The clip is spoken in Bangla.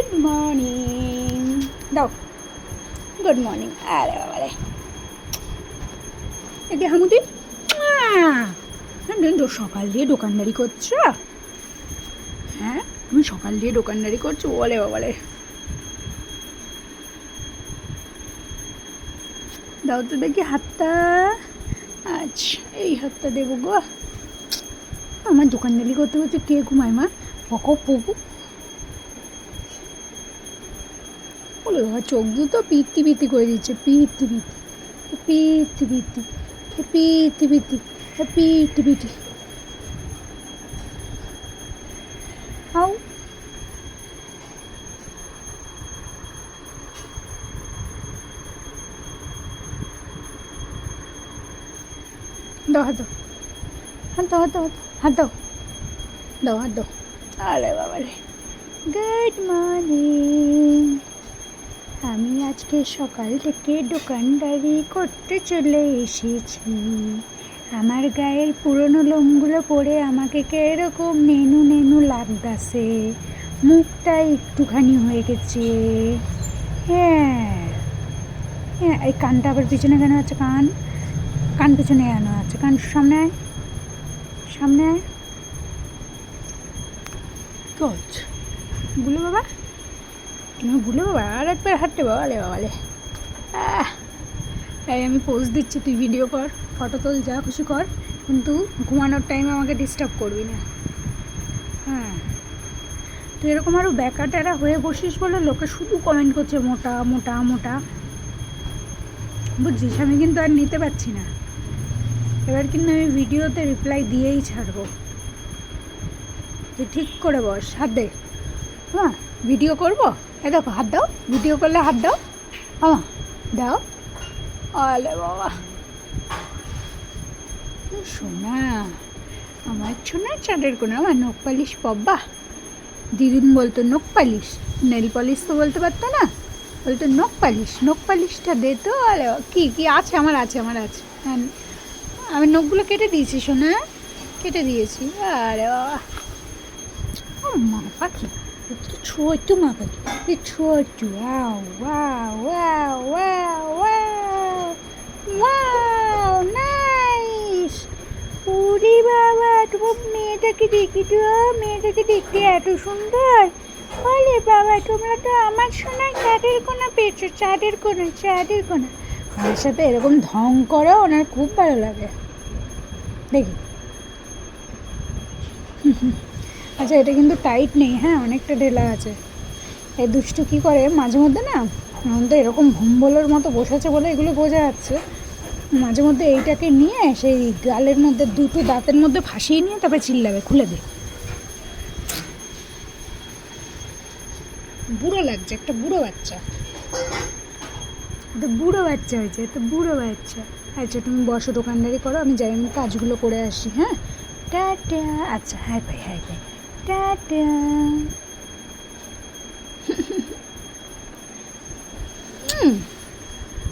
গুড মর্নিং দাও, গুড মর্নিং। আরে বাবারে, এটি হামুদি সকাল দিয়ে দোকানদারি করছো? হ্যাঁ, তুমি সকাল দিয়ে দোকানদারি করছো? বলে বাবারে, দাও তো দেখি হাতটা। আচ্ছা, এই হাতটা দেবো গো। আমার দোকানদারি করতে করতে কে ঘুমায় মা? পকো পকু বলে বাবা, চোখ দুটো পিত্তি পিত্তি করে দিচ্ছে, পিত্তি পিত্তি পিত্তি পিত্তি পিত্তি পিত্তি পিত্তি পিত্তি। আও দাও, হাত দাও, হাত দাও, হাত দাও, হাত দাও, দাও হাত দাও। আরে বাবারে, গুড মর্নিং। আমি আজকে সকাল থেকে দোকানদারি করতে চলে এসেছি। আমার গায়ের পুরনো লোমগুলো পরে আমাকে কিরকম নেনু নেনু লাগতাছে, মুখটা একটুখানি হয়ে গেছে। হ্যাঁ হ্যাঁ, এই কানটা আবার পিছনে কেন আছে? কান কান পিছনে কেন আছে? কান সামনে আয়, সামনে আয়। কোচ বুলো বাবা, তুমি বুলো বাবা, আর একবার হাঁটতে বাবালে বাবালে। তাই আমি পোজ দিচ্ছি, তুই ভিডিও কর, ফটো তোল, যা খুশি কর, কিন্তু ঘুমানোর টাইমে আমাকে ডিস্টার্ব করবি না। হ্যাঁ, তুই এরকম আরও ব্যাকা ট্যারা হয়ে বসিস বলে লোকে শুধু কমেন্ট করছে মোটা মোটা মোটা, বুঝছিস? আমি কিন্তু আর নিতে পারছি না, এবার কিন্তু আমি ভিডিওতে রিপ্লাই দিয়েই ছাড়বো। তুই ঠিক করে বস, হাত দে। হ্যাঁ, ভিডিও করবো, এ দেখো হাত দাও, ভিডিও করলে হাত দাও। হ্যাঁ দাও। আলে বাবা, সোনা, আমার সোনা চাঁদের কোনা, আমার নখ পালিশ পব্বা। দিদিন বলতো নখ পালিশ, নেল পালিশ তো বলতে পারতো না, বলতো নখ পালিশ, নখ পালিশটা দে তো। আরে কি কি আছে? আমার আছে, আমার আছে। হ্যাঁ, আমি নখগুলো কেটে দিয়েছি সোনা, কেটে দিয়েছি। আরে বাবা, ও মা পাখি, ছোট্ট মা পাখি, ছোট্ট। Wow wow wow wow wow wow, nice. ওরে বাবা, তোমার মেয়েটাকে দেখি তো, মেয়েটাকে দেখতে এত সুন্দর। বলে বাবা, তোমরা তো আমার সোনার চাঁদের কোনা পেয়েছো, চাঁদের কোনা, চাঁদের কোনা। আমার সাথে এরকম ঢং করো, ওনার খুব ভালো লাগে। দেখি, আচ্ছা এটা কিন্তু টাইট নেই, হ্যাঁ অনেকটা ঢেলা আছে। এই দুষ্টু কী করে মাঝে মধ্যে না, এখন তো এরকম ভুম্বলের মতো বসেছে বলে এগুলো বোঝা যাচ্ছে, মাঝে মধ্যে এইটাকে নিয়ে সেই গালের মধ্যে দুটো দাঁতের মধ্যে ফাঁসিয়ে নিয়ে তারপরে চিল্লাবে, খুলে দে। বুড়ো লাগছে, একটা বুড়ো বাচ্চা, একটা বুড়ো বাচ্চা হয়েছে, একটা বুড়ো বাচ্চা। আচ্ছা তুমি বসো, দোকানদারি করো, আমি যাই, আমি কাজগুলো করে আসি। হ্যাঁ, টাটা। আচ্ছা, হাই পাই, হাই পাই, টাটা।